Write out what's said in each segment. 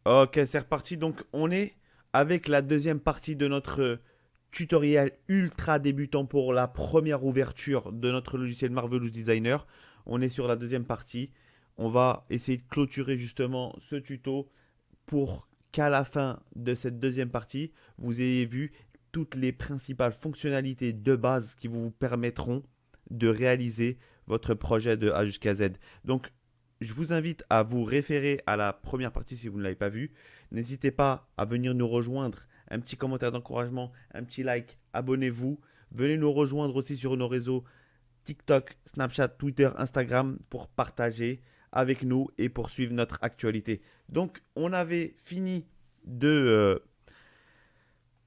Ok, c'est reparti. Donc, on est avec la deuxième partie de notre tutoriel ultra débutant pour la première ouverture de notre logiciel Marvelous Designer. On est sur la deuxième partie. On va essayer de clôturer justement ce tuto pour qu'à la fin de cette deuxième partie, vous ayez vu toutes les principales fonctionnalités de base qui vous permettront de réaliser votre projet de A jusqu'à Z. Donc, je vous invite à vous référer à la première partie si vous ne l'avez pas vue. N'hésitez pas à venir nous rejoindre. Un petit commentaire d'encouragement, un petit like, abonnez-vous. Venez nous rejoindre aussi sur nos réseaux TikTok, Snapchat, Twitter, Instagram pour partager avec nous et poursuivre notre actualité. Donc, on avait fini de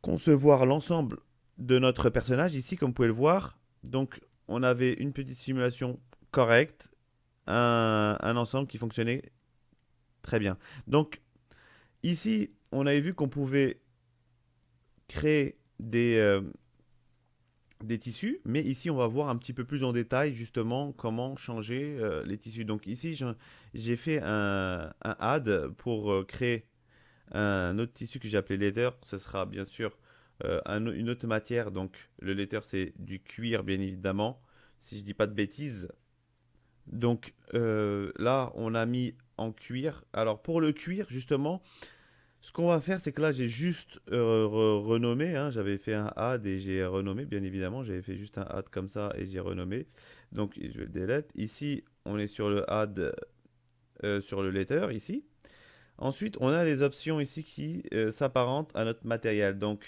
concevoir l'ensemble de notre personnage ici, comme vous pouvez le voir. Donc, on avait une petite simulation correcte, un ensemble qui fonctionnait très bien. Donc, ici, on avait vu qu'on pouvait créer des tissus, mais ici on va voir un petit peu plus en détail justement comment changer les tissus. Donc ici j'ai fait un add pour créer un autre tissu que j'ai appelé leather. Ce sera bien sûr une autre matière, donc le leather c'est du cuir bien évidemment, si je dis pas de bêtises. Donc là on a mis en cuir. Alors pour le cuir justement, ce qu'on va faire, c'est que là, j'ai juste renommé, hein. J'avais fait un add et j'ai renommé, bien évidemment. J'avais fait juste un add comme ça et j'ai renommé. Donc, je vais le delete. Ici, on est sur le add, sur le letter, ici. Ensuite, on a les options ici qui s'apparentent à notre matériel. Donc,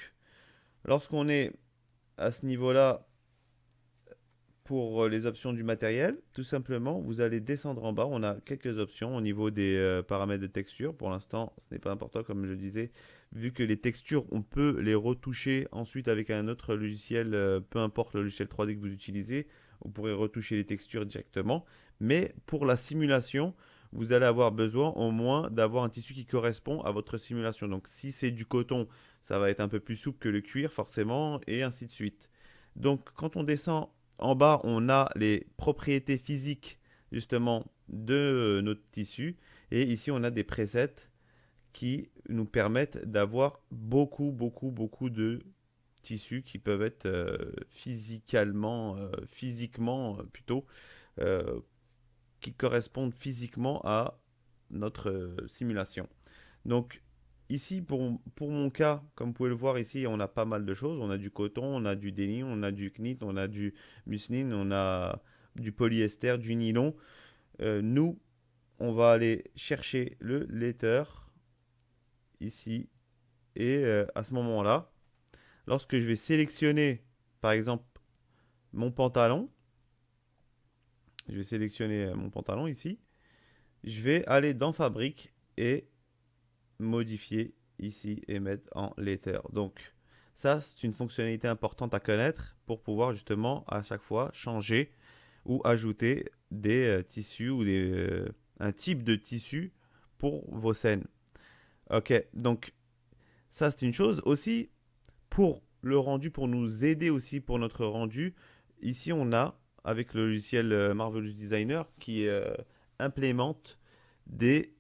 lorsqu'on est à ce niveau-là, pour les options du matériel, tout simplement, vous allez descendre en bas. On a quelques options au niveau des paramètres de texture. Pour l'instant, ce n'est pas important, comme je disais, vu que les textures, on peut les retoucher ensuite avec un autre logiciel, peu importe le logiciel 3D que vous utilisez, vous pourrez retoucher les textures directement. Mais pour la simulation, vous allez avoir besoin au moins d'avoir un tissu qui correspond à votre simulation. Donc si c'est du coton, ça va être un peu plus souple que le cuir, forcément, et ainsi de suite. Donc quand on descend en bas, on a les propriétés physiques justement de notre tissu. Et ici, on a des presets qui nous permettent d'avoir beaucoup de tissus qui peuvent être physiquement plutôt, euh, qui correspondent physiquement à notre simulation. Donc ici, pour mon cas, comme vous pouvez le voir ici, on a pas mal de choses. On a du coton, on a du denim, on a du knit, on a du muslin, on a du polyester, du nylon. Nous, on va aller chercher le leather ici. Et à ce moment-là, lorsque je vais sélectionner, par exemple, mon pantalon, je vais sélectionner mon pantalon ici, je vais aller dans Fabrique et modifier ici et mettre en letter. Donc ça, c'est une fonctionnalité importante à connaître pour pouvoir justement à chaque fois changer ou ajouter des tissus ou un type de tissu pour vos scènes. Ok, donc ça c'est une chose. Aussi, pour le rendu, pour nous aider aussi pour notre rendu, ici on a avec le logiciel Marvelous Designer qui implémente des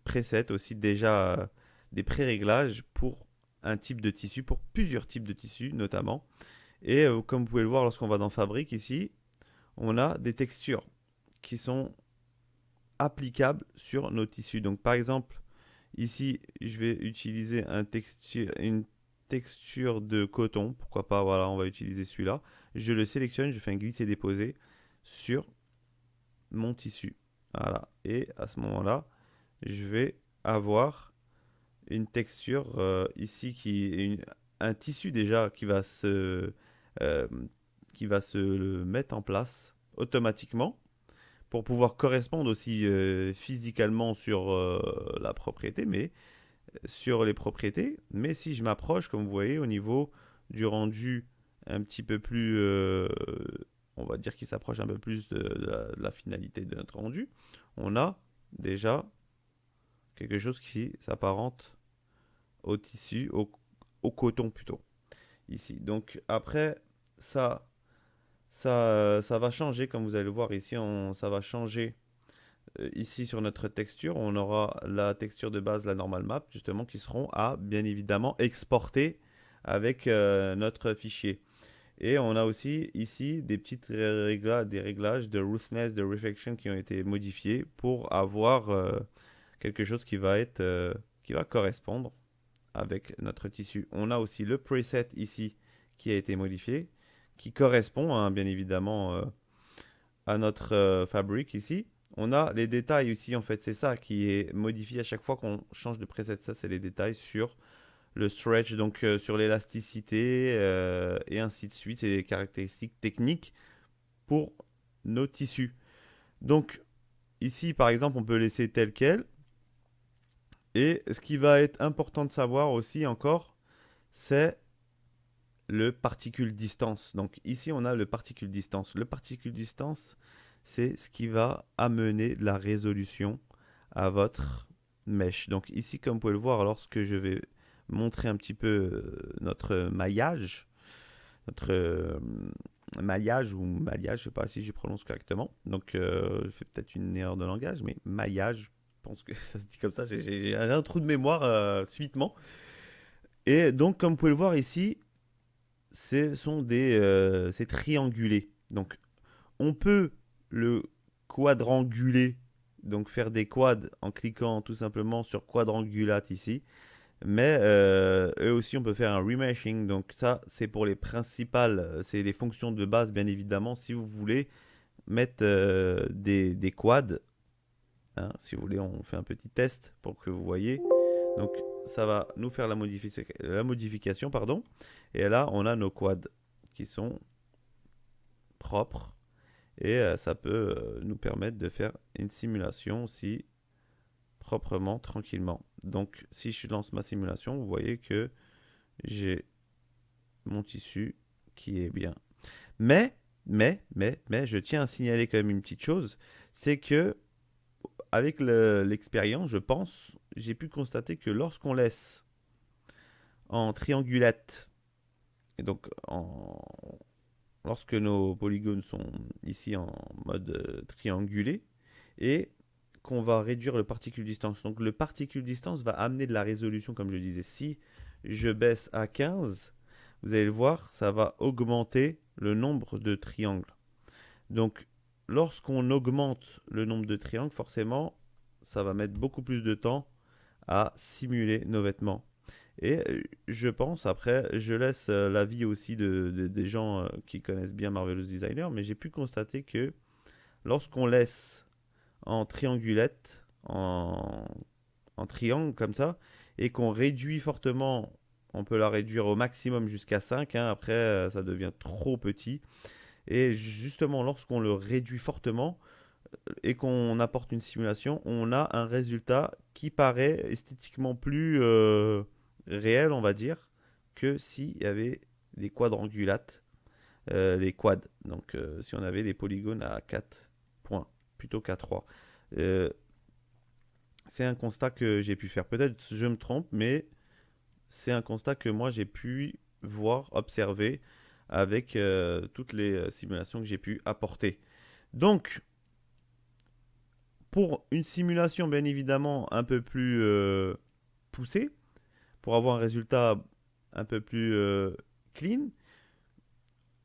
presets aussi déjà, des pré-réglages pour un type de tissu, pour plusieurs types de tissus notamment. Et comme vous pouvez le voir lorsqu'on va dans Fabrique ici, on a des textures qui sont applicables sur nos tissus. Donc par exemple, ici, je vais utiliser une texture de coton. Pourquoi pas, voilà, on va utiliser celui-là. Je le sélectionne, je fais un glisser-déposer sur mon tissu. Voilà. Et à ce moment-là, je vais avoir une texture ici un tissu déjà euh, qui va se mettre en place automatiquement pour pouvoir correspondre aussi physiquement sur la propriété, mais sur les propriétés. Mais si je m'approche, comme vous voyez, au niveau du rendu un petit peu plus, on va dire qu'il s'approche un peu plus de la finalité de notre rendu, on a déjà quelque chose qui s'apparente au tissu, au coton plutôt, ici. Donc après, ça va changer, comme vous allez le voir ici, ça va changer ici sur notre texture, on aura la texture de base, la normal map, justement, qui seront à, bien évidemment, exporter avec notre fichier. Et on a aussi ici des petites des réglages de roughness, de reflection qui ont été modifiés pour avoir quelque chose qui va être, qui va correspondre avec notre tissu. On a aussi le preset ici qui a été modifié, qui correspond hein, bien évidemment à notre fabrique ici. On a les détails ici, en fait, c'est ça qui est modifié à chaque fois qu'on change de preset. Ça, c'est les détails sur le stretch, donc sur l'élasticité et ainsi de suite. C'est des caractéristiques techniques pour nos tissus. Donc, ici, par exemple, on peut laisser tel quel. Et ce qui va être important de savoir aussi encore, c'est le particule distance. Donc ici, on a le particule distance. Le particule distance, c'est ce qui va amener de la résolution à votre mesh. Donc ici, comme vous pouvez le voir, lorsque je vais montrer un petit peu notre maillage, ou maillage, je ne sais pas si je prononce correctement. Donc je fais peut-être une erreur de langage, mais maillage, je pense que ça se dit comme ça. J'ai un trou de mémoire subitement. Et donc, comme vous pouvez le voir ici, c'est triangulé. Donc, on peut le quadranguler, donc faire des quads en cliquant tout simplement sur quadrangulate ici. Mais eux aussi, on peut faire un remeshing. Donc ça, c'est pour les principales, c'est les fonctions de base, bien évidemment. Si vous voulez mettre des quads, hein, si vous voulez, on fait un petit test pour que vous voyez. Donc ça va nous faire la modification, pardon. Et là, on a nos quads qui sont propres. Et ça peut nous permettre de faire une simulation aussi proprement, tranquillement. Donc si je lance ma simulation, vous voyez que j'ai mon tissu qui est bien. Mais, je tiens à signaler quand même une petite chose, c'est que avec l'expérience, je pense, j'ai pu constater que lorsqu'on laisse en triangulette, et donc lorsque nos polygones sont ici en mode triangulé, et qu'on va réduire le particule distance. Donc le particule distance va amener de la résolution, comme je disais. Si je baisse à 15, vous allez le voir, ça va augmenter le nombre de triangles. Donc lorsqu'on augmente le nombre de triangles, forcément, ça va mettre beaucoup plus de temps à simuler nos vêtements. Et je pense, après, je laisse l'avis aussi des gens qui connaissent bien Marvelous Designer, mais j'ai pu constater que lorsqu'on laisse en triangulette, en triangle comme ça, et qu'on réduit fortement, on peut la réduire au maximum jusqu'à 5, hein, après ça devient trop petit. Et justement, lorsqu'on le réduit fortement et qu'on apporte une simulation, on a un résultat qui paraît esthétiquement plus réel, on va dire, que s'il y avait des quadrangulates, les quads. Donc, si on avait des polygones à 4 points plutôt qu'à 3. Euh, c'est un constat que j'ai pu faire. Peut-être je me trompe, mais c'est un constat que moi j'ai pu voir, observer avec toutes les simulations que j'ai pu apporter. Donc, pour une simulation bien évidemment un peu plus poussée, pour avoir un résultat un peu plus clean,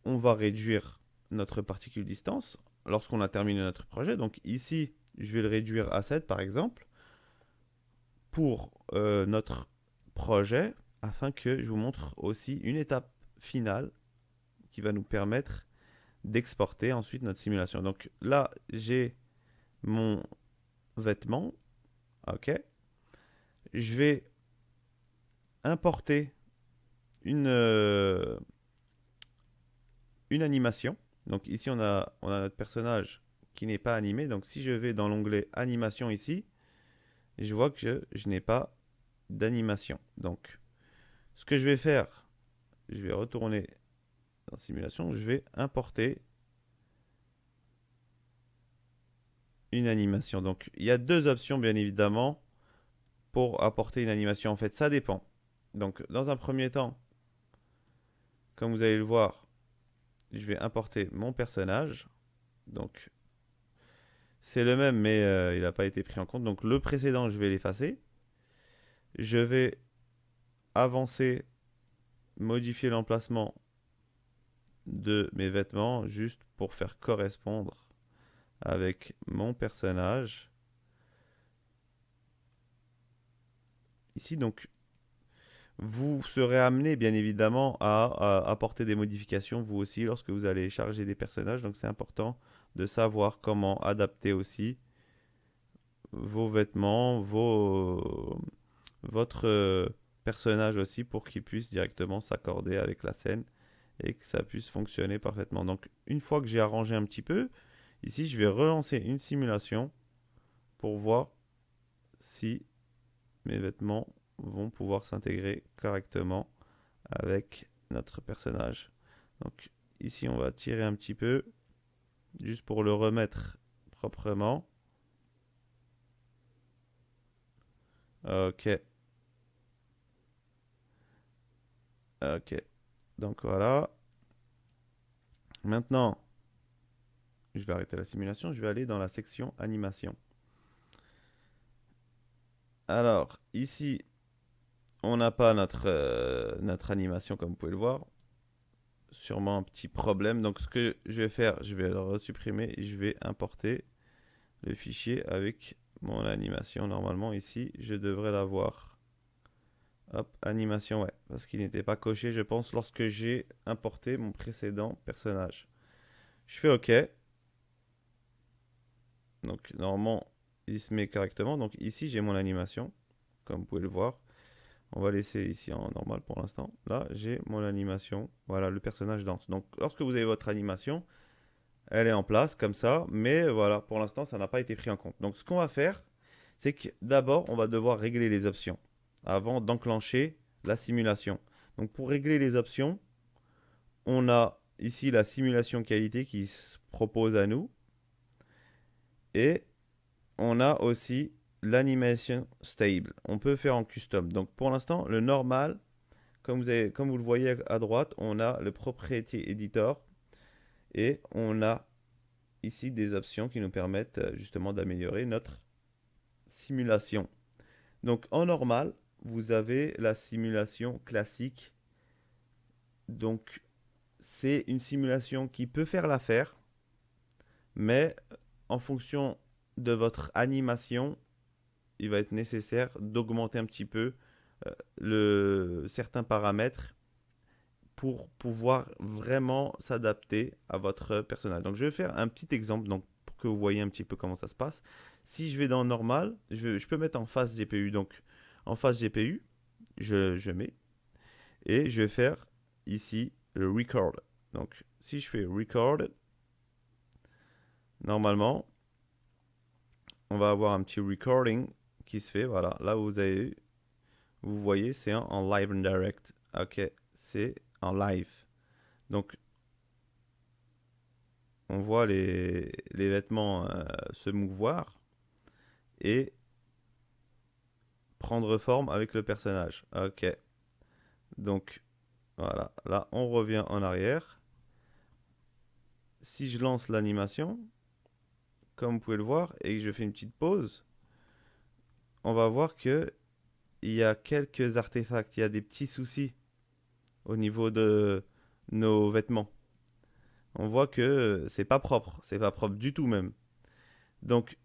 on va réduire notre particule distance lorsqu'on a terminé notre projet. Donc ici, je vais le réduire à 7 par exemple pour notre projet afin que je vous montre aussi une étape finale qui va nous permettre d'exporter ensuite notre simulation. Donc là, j'ai mon vêtement. OK. Je vais importer une animation. Donc ici, on a notre personnage qui n'est pas animé. Donc si je vais dans l'onglet animation ici, je vois que je n'ai pas d'animation. Donc ce que je vais faire, je vais retourner dans simulation, je vais importer une animation. Donc il y a deux options bien évidemment pour apporter une animation. En fait, ça dépend. Donc dans un premier temps, comme vous allez le voir, je vais importer mon personnage. Donc C'est le même, mais il n'a pas été pris en compte. Donc le précédent, je vais l'effacer. Je vais avancer, modifier l'emplacement de mes vêtements juste pour faire correspondre avec mon personnage. Ici, donc, vous serez amené, bien évidemment, à apporter des modifications, vous aussi, lorsque vous allez charger des personnages. Donc, c'est important de savoir comment adapter aussi vos vêtements, votre personnage aussi, pour qu'il puisse directement s'accorder avec la scène et que ça puisse fonctionner parfaitement. Donc, une fois que j'ai arrangé un petit peu, ici, je vais relancer une simulation pour voir si mes vêtements vont pouvoir s'intégrer correctement avec notre personnage. Donc ici, on va tirer un petit peu, juste pour le remettre proprement. Ok. Ok. Donc voilà. Maintenant, je vais arrêter la simulation. Je vais aller dans la section animation. Alors, ici, on n'a pas notre animation comme vous pouvez le voir. Sûrement un petit problème. Donc, ce que je vais faire, je vais le resupprimer et je vais importer le fichier avec mon animation. Normalement, ici, je devrais l'avoir. Hop, animation, ouais, parce qu'il n'était pas coché, je pense, lorsque j'ai importé mon précédent personnage. Je fais OK. Donc, normalement, il se met correctement. Donc, ici, j'ai mon animation, comme vous pouvez le voir. On va laisser ici en normal pour l'instant. Là, j'ai mon animation. Voilà, le personnage danse. Donc, lorsque vous avez votre animation, elle est en place comme ça. Mais voilà, pour l'instant, ça n'a pas été pris en compte. Donc, ce qu'on va faire, c'est que d'abord, on va devoir régler les options avant d'enclencher la simulation. Donc, pour régler les options, on a ici la simulation qualité qui se propose à nous. Et on a aussi l'animation stable. On peut faire en custom. Donc, pour l'instant, le normal, comme vous le voyez à droite, on a le propriété editor et on a ici des options qui nous permettent justement d'améliorer notre simulation. Donc en normal, vous avez la simulation classique. Donc c'est une simulation qui peut faire l'affaire, mais en fonction de votre animation, il va être nécessaire d'augmenter un petit peu certains paramètres pour pouvoir vraiment s'adapter à votre personnage. Donc je vais faire un petit exemple donc, pour que vous voyez un petit peu comment ça se passe. Si je vais dans normal, je peux mettre en face GPU. Donc en face GPU, je mets et je vais faire ici le record. Donc si je fais record, normalement, on va avoir un petit recording qui se fait. Voilà, là vous voyez, c'est en live and direct. Ok, c'est en live. Donc on voit les vêtements se mouvoir et prendre forme avec le personnage. Ok. Donc, voilà. Là, on revient en arrière. Si je lance l'animation, comme vous pouvez le voir, et que je fais une petite pause, on va voir que il y a quelques artefacts, il y a des petits soucis au niveau de nos vêtements. On voit que c'est pas propre du tout même. Donc,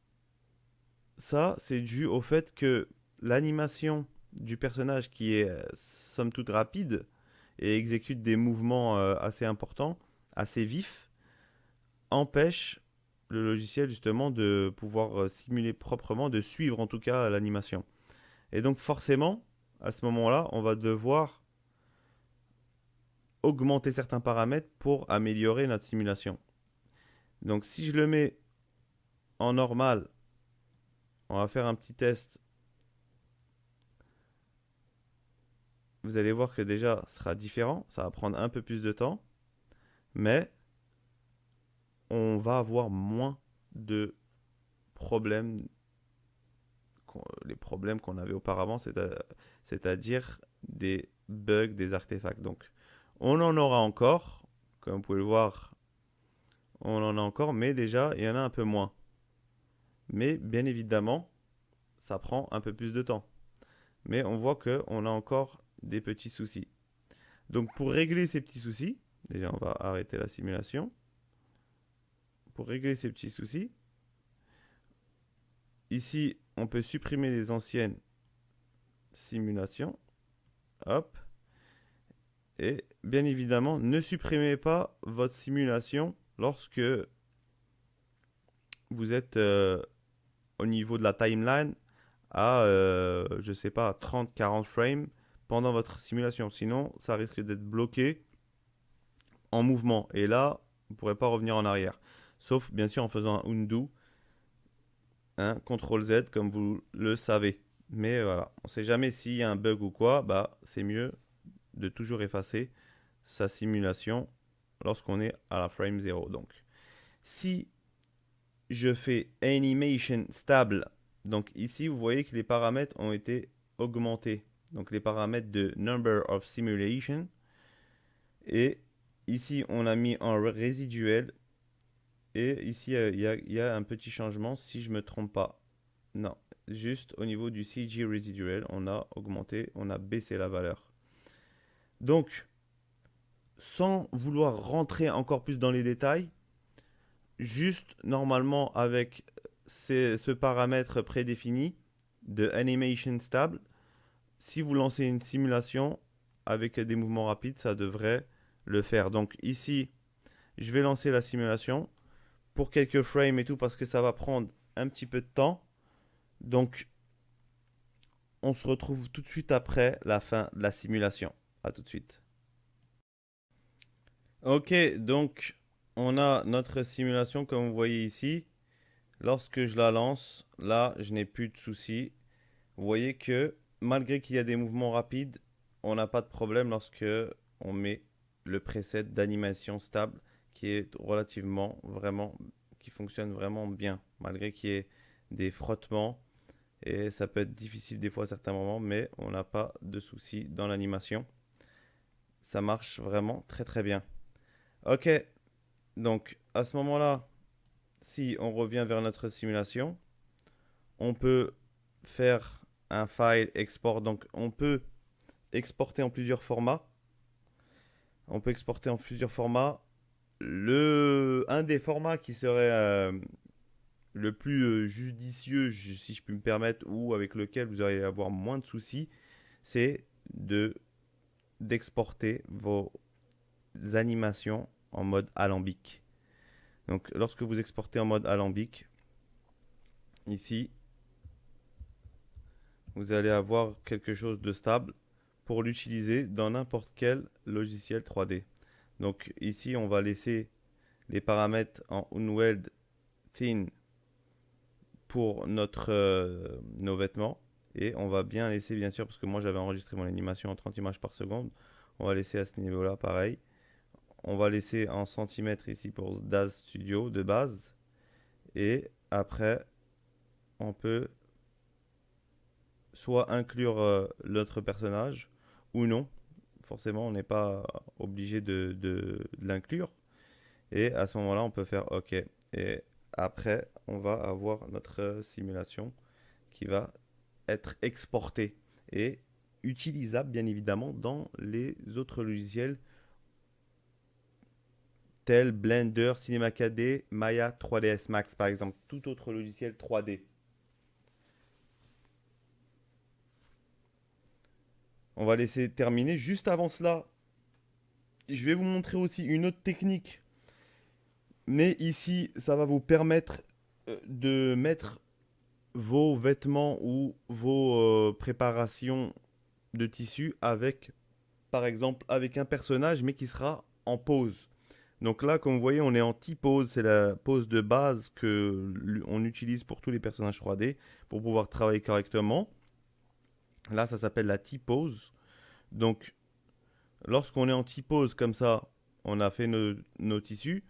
ça, c'est dû au fait que l'animation du personnage qui est somme toute rapide et exécute des mouvements assez importants, assez vifs, empêche le logiciel justement de pouvoir simuler proprement, de suivre en tout cas l'animation. Et donc forcément, à ce moment-là, on va devoir augmenter certains paramètres pour améliorer notre simulation. Donc si je le mets en normal, on va faire un petit test. Vous allez voir que déjà, ce sera différent. Ça va prendre un peu plus de temps. Mais on va avoir moins de problèmes, les problèmes qu'on avait auparavant, c'est-à-dire des bugs, des artefacts. Donc, on en aura encore, comme vous pouvez le voir, on en a encore, mais déjà, il y en a un peu moins. Mais bien évidemment, ça prend un peu plus de temps. Mais on voit qu'on a encore des petits soucis. Donc pour régler ces petits soucis, déjà on va arrêter la simulation. Pour régler ces petits soucis, ici on peut supprimer les anciennes simulations. Hop. Et bien évidemment, ne supprimez pas votre simulation lorsque vous êtes au niveau de la timeline à, je sais pas, 30-40 frames pendant votre simulation. Sinon, ça risque d'être bloqué en mouvement. Et là, vous ne pourrez pas revenir en arrière. Sauf, bien sûr, en faisant un undo, hein, CTRL Z, comme vous le savez. Mais voilà, on ne sait jamais s'il y a un bug ou quoi. Bah, c'est mieux de toujours effacer sa simulation lorsqu'on est à la frame 0. Donc, si je fais animation stable, donc ici vous voyez que les paramètres ont été augmentés. Donc les paramètres de number of simulation. Et ici on a mis en résiduel. Et ici il y a un petit changement si je ne me trompe pas. Non, juste au niveau du CG residual, on a augmenté, on a baissé la valeur. Donc, sans vouloir rentrer encore plus dans les détails, juste normalement avec ce paramètre prédéfini de animation stable, si vous lancez une simulation avec des mouvements rapides, ça devrait le faire. Donc ici, je vais lancer la simulation pour quelques frames et tout parce que ça va prendre un petit peu de temps. Donc, on se retrouve tout de suite après la fin de la simulation. À tout de suite. Ok, donc on a notre simulation comme vous voyez ici. Lorsque je la lance, là, je n'ai plus de soucis. Vous voyez que malgré qu'il y a des mouvements rapides, on n'a pas de problème lorsque on met le preset d'animation stable qui est relativement vraiment, qui fonctionne vraiment bien, malgré qu'il y ait des frottements et ça peut être difficile des fois à certains moments, mais on n'a pas de soucis dans l'animation. Ça marche vraiment très très bien. Ok, donc à ce moment-là, si on revient vers notre simulation, on peut faire un file export. Donc on peut exporter en plusieurs formats. On peut exporter en plusieurs formats. Un des formats qui serait le plus judicieux, si je puis me permettre, ou avec lequel vous allez avoir moins de soucis, c'est d'exporter vos animations en mode alambic. Donc lorsque vous exportez en mode alambic, ici, vous allez avoir quelque chose de stable pour l'utiliser dans n'importe quel logiciel 3D. Donc ici, on va laisser les paramètres en Unweld Thin pour nos vêtements. Et on va bien laisser, bien sûr, parce que moi j'avais enregistré mon animation en 30 images par seconde. On va laisser à ce niveau-là pareil. On va laisser en centimètres ici pour DAZ Studio de base. Et après, on peut soit inclure l'autre personnage ou non. Forcément, on n'est pas obligé de l'inclure. Et à ce moment-là, on peut faire OK. Et après, on va avoir notre simulation qui va être exportée et utilisable, bien évidemment, dans les autres logiciels tels Blender, Cinema 4D, Maya 3ds Max, par exemple. Tout autre logiciel 3D. On va laisser terminer. Juste avant cela, je vais vous montrer aussi une autre technique. Mais ici, ça va vous permettre de mettre vos vêtements ou vos préparations de tissu avec, par exemple, avec un personnage, mais qui sera en pose. Donc là, comme vous voyez, on est en T-pose. C'est la pose de base qu'on utilise pour tous les personnages 3D pour pouvoir travailler correctement. Là, ça s'appelle la T-pose. Donc, lorsqu'on est en T-pose comme ça, on a fait nos tissus.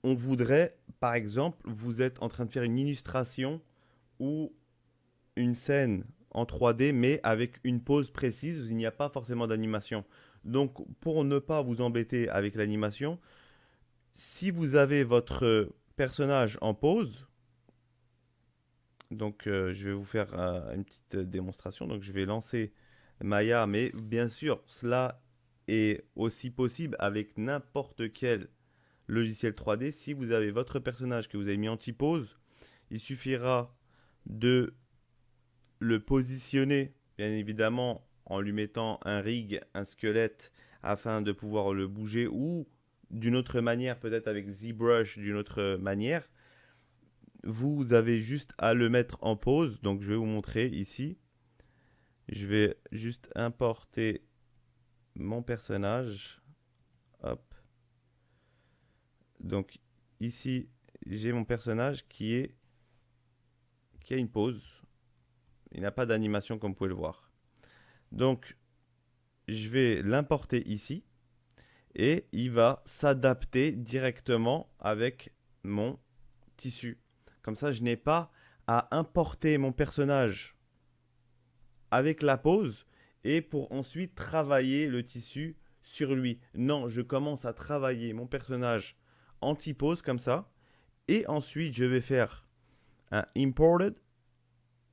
On voudrait, par exemple, vous êtes en train de faire une illustration ou une scène en 3D, mais avec une pose précise, il n'y a pas forcément d'animation. Donc, pour ne pas vous embêter avec l'animation, si vous avez votre personnage en pose, Donc, je vais vous faire une petite démonstration. Donc, je vais lancer Maya, mais bien sûr, cela est aussi possible avec n'importe quel logiciel 3D. Si vous avez votre personnage que vous avez mis en T-pose, il suffira de le positionner, bien évidemment, en lui mettant un rig, un squelette, afin de pouvoir le bouger, ou d'une autre manière, peut-être avec ZBrush d'une autre manière. Vous avez juste à le mettre en pause. Donc, je vais vous montrer ici. Je vais juste importer mon personnage. Hop. Donc, ici, j'ai mon personnage qui a une pause. Il n'a pas d'animation comme vous pouvez le voir. Donc, je vais l'importer ici et il va s'adapter directement avec mon tissu. Comme ça, je n'ai pas à importer mon personnage avec la pose et pour ensuite travailler le tissu sur lui. Non, je commence à travailler mon personnage anti-pose comme ça et ensuite je vais faire un imported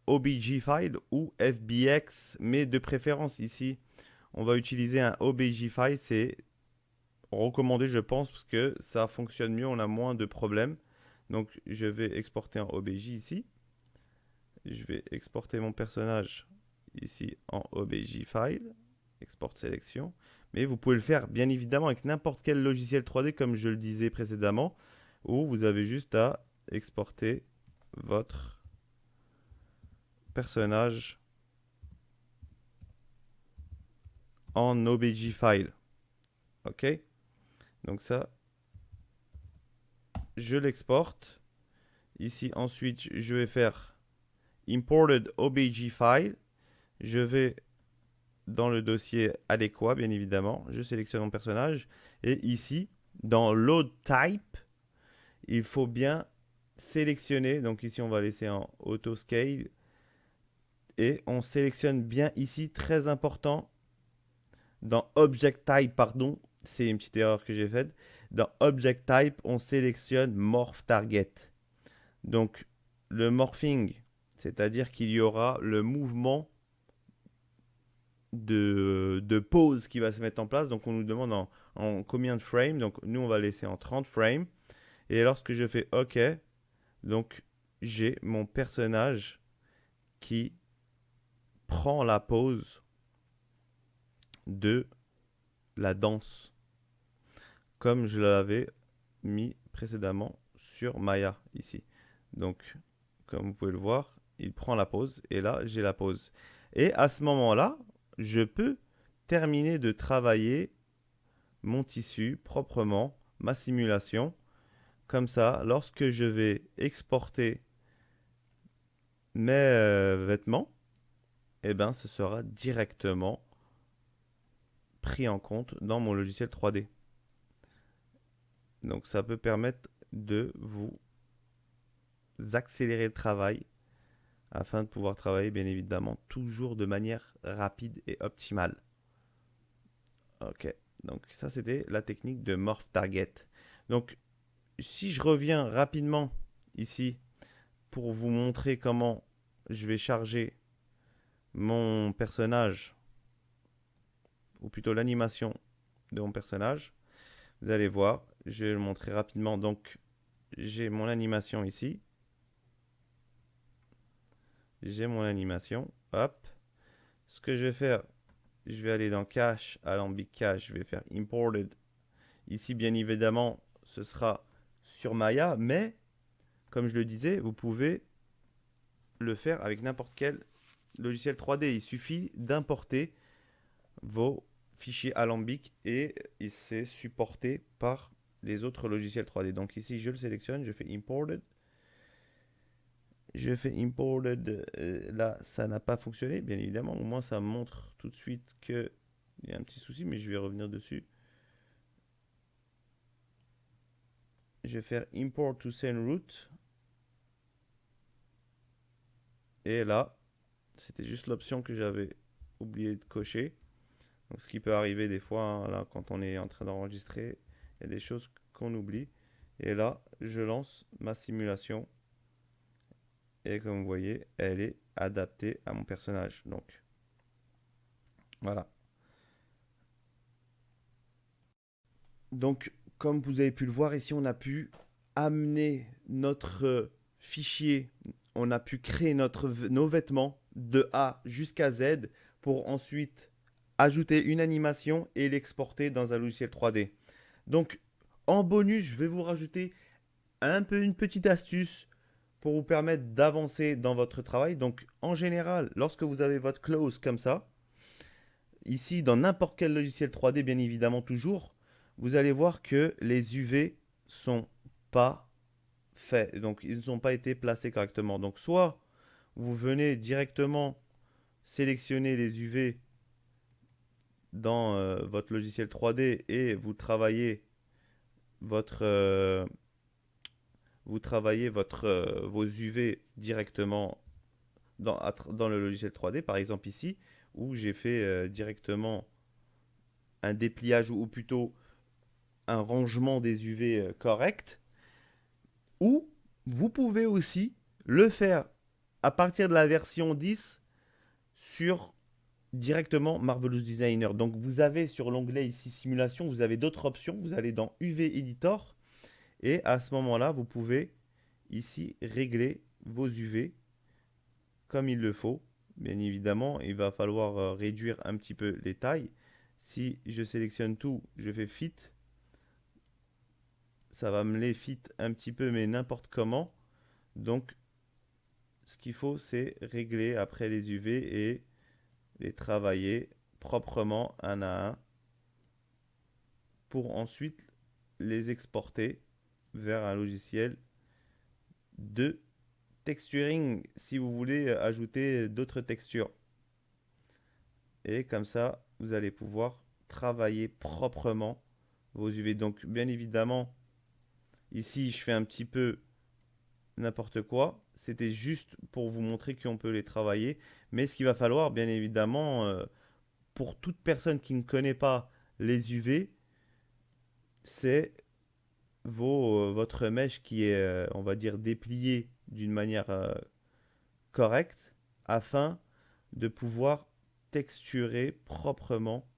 OBJ file ou FBX, mais de préférence ici on va utiliser un OBJ file, c'est recommandé je pense parce que ça fonctionne mieux, on a moins de problèmes. Donc je vais exporter en OBJ ici. Je vais exporter mon personnage ici en OBJ file, export sélection. Mais vous pouvez le faire bien évidemment avec n'importe quel logiciel 3D comme je le disais précédemment, où vous avez juste à exporter votre personnage en OBJ file. Ok? Donc ça, je l'exporte. Ici ensuite, je vais faire imported OBJ file. Je vais dans le dossier adéquat, bien évidemment. Je sélectionne mon personnage. Et ici, dans Load Type, il faut bien sélectionner. Donc ici, on va laisser en Auto Scale. Et on sélectionne bien ici, très important, dans Object Type, pardon. C'est une petite erreur que j'ai faite. Dans Object Type, on sélectionne Morph Target. Donc, le morphing, c'est-à-dire qu'il y aura le mouvement de pause qui va se mettre en place. Donc on nous demande en combien de frames. Donc nous on va laisser en 30 frames. Et lorsque je fais OK, donc j'ai mon personnage qui prend la pause de la danse. Comme je l'avais mis précédemment sur Maya ici. Donc comme vous pouvez le voir, il prend la pause. Et là j'ai la pause. Et à ce moment-là, je peux terminer de travailler mon tissu proprement, ma simulation. Comme ça, lorsque je vais exporter mes vêtements, eh ben, ce sera directement pris en compte dans mon logiciel 3D. Donc ça peut permettre de vous accélérer le travail afin de pouvoir travailler bien évidemment toujours de manière rapide et optimale. Ok, donc ça c'était la technique de Morph Target. Donc si je reviens rapidement ici pour vous montrer comment je vais charger mon personnage, ou plutôt l'animation de mon personnage, vous allez voir, je vais le montrer rapidement. Donc j'ai mon animation ici. J'ai mon animation. Hop. Ce que je vais faire, je vais aller dans Cache, Alembic Cache, je vais faire Imported. Ici, bien évidemment, ce sera sur Maya, mais comme je le disais, vous pouvez le faire avec n'importe quel logiciel 3D. Il suffit d'importer vos fichiers alambic et c'est supporté par les autres logiciels 3D. Donc ici, je le sélectionne, je fais Imported. Je fais Imported. Là, ça n'a pas fonctionné, bien évidemment. Au moins, ça montre tout de suite qu'il y a un petit souci, mais je vais revenir dessus. Je vais faire Import to Send Route. Et là, c'était juste l'option que j'avais oublié de cocher. Donc, ce qui peut arriver des fois, hein, là, quand on est en train d'enregistrer, il y a des choses qu'on oublie. Et là, je lance ma simulation. Et comme vous voyez, elle est adaptée à mon personnage. Donc, voilà. Donc, comme vous avez pu le voir ici, on a pu amener notre fichier, on a pu créer nos vêtements de A jusqu'à Z pour ensuite ajouter une animation et l'exporter dans un logiciel 3D. Donc, en bonus, je vais vous rajouter une petite astuce pour vous permettre d'avancer dans votre travail. Donc, en général, lorsque vous avez votre close comme ça, ici, dans n'importe quel logiciel 3D, bien évidemment toujours, vous allez voir que les UV sont pas faits. Donc, ils n'ont pas été placés correctement. Donc, soit vous venez directement sélectionner les UV dans votre logiciel 3D et votre, euh, vous travaillez vos UV directement dans le logiciel 3D. Par exemple ici, où j'ai fait directement un dépliage ou plutôt un rangement des UV correct. Ou vous pouvez aussi le faire à partir de la version 10 sur directement Marvelous Designer. Donc vous avez sur l'onglet ici simulation, vous avez d'autres options. Vous allez dans UV Editor et à ce moment-là, vous pouvez ici régler vos UV comme il le faut. Bien évidemment, il va falloir réduire un petit peu les tailles. Si je sélectionne tout, je fais Fit. Ça va me les fit un petit peu, mais n'importe comment. Donc, ce qu'il faut, c'est régler après les UV et les travailler proprement un à un pour ensuite les exporter vers un logiciel de texturing si vous voulez ajouter d'autres textures. Et comme ça, vous allez pouvoir travailler proprement vos UV. Donc, bien évidemment, ici, je fais un petit peu n'importe quoi. C'était juste pour vous montrer qu'on peut les travailler. Mais ce qu'il va falloir, bien évidemment, pour toute personne qui ne connaît pas les UV, c'est votre mèche qui est, on va dire, dépliée d'une manière correcte afin de pouvoir texturer proprement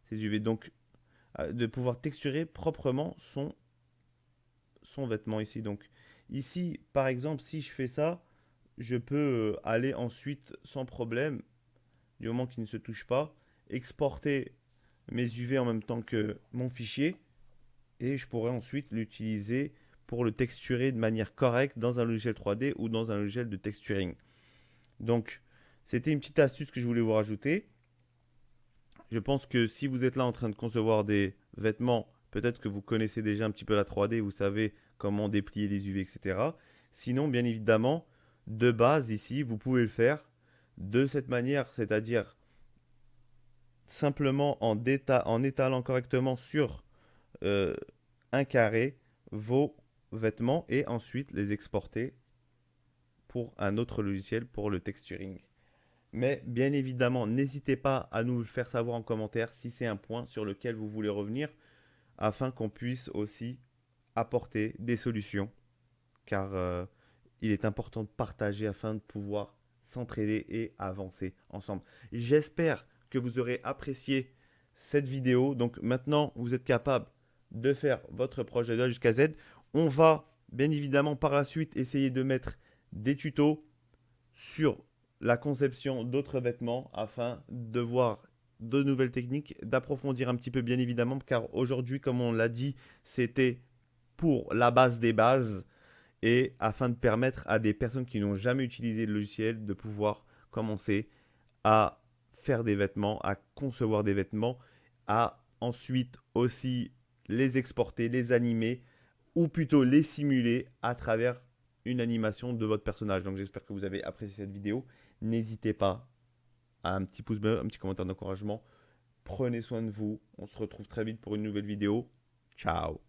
ces UV. Donc, de pouvoir texturer proprement son vêtement ici. Donc, ici, par exemple, si je fais ça, je peux aller ensuite sans problème, du moment qu'il ne se touche pas, exporter mes UV en même temps que mon fichier et je pourrais ensuite l'utiliser pour le texturer de manière correcte dans un logiciel 3D ou dans un logiciel de texturing. Donc, c'était une petite astuce que je voulais vous rajouter. Je pense que si vous êtes là en train de concevoir des vêtements, peut-être que vous connaissez déjà un petit peu la 3D, vous savez comment déplier les UV, etc. Sinon, bien évidemment, de base ici, vous pouvez le faire de cette manière, c'est-à-dire simplement en étalant correctement sur euh, un carré vos vêtements et ensuite les exporter pour un autre logiciel pour le texturing. Mais bien évidemment, n'hésitez pas à nous le faire savoir en commentaire si c'est un point sur lequel vous voulez revenir afin qu'on puisse aussi apporter des solutions car il est important de partager afin de pouvoir s'entraider et avancer ensemble. J'espère que vous aurez apprécié cette vidéo. Donc maintenant, vous êtes capable de faire votre projet de A jusqu'à Z. On va bien évidemment par la suite essayer de mettre des tutos sur la conception d'autres vêtements afin de voir de nouvelles techniques, d'approfondir un petit peu bien évidemment, car aujourd'hui, comme on l'a dit, c'était pour la base des bases et afin de permettre à des personnes qui n'ont jamais utilisé le logiciel de pouvoir commencer à faire des vêtements, à concevoir des vêtements, à ensuite aussi les exporter, les animer ou plutôt les simuler à travers une animation de votre personnage. Donc j'espère que vous avez apprécié cette vidéo. N'hésitez pas à un petit pouce bleu, un petit commentaire d'encouragement. Prenez soin de vous. On se retrouve très vite pour une nouvelle vidéo. Ciao.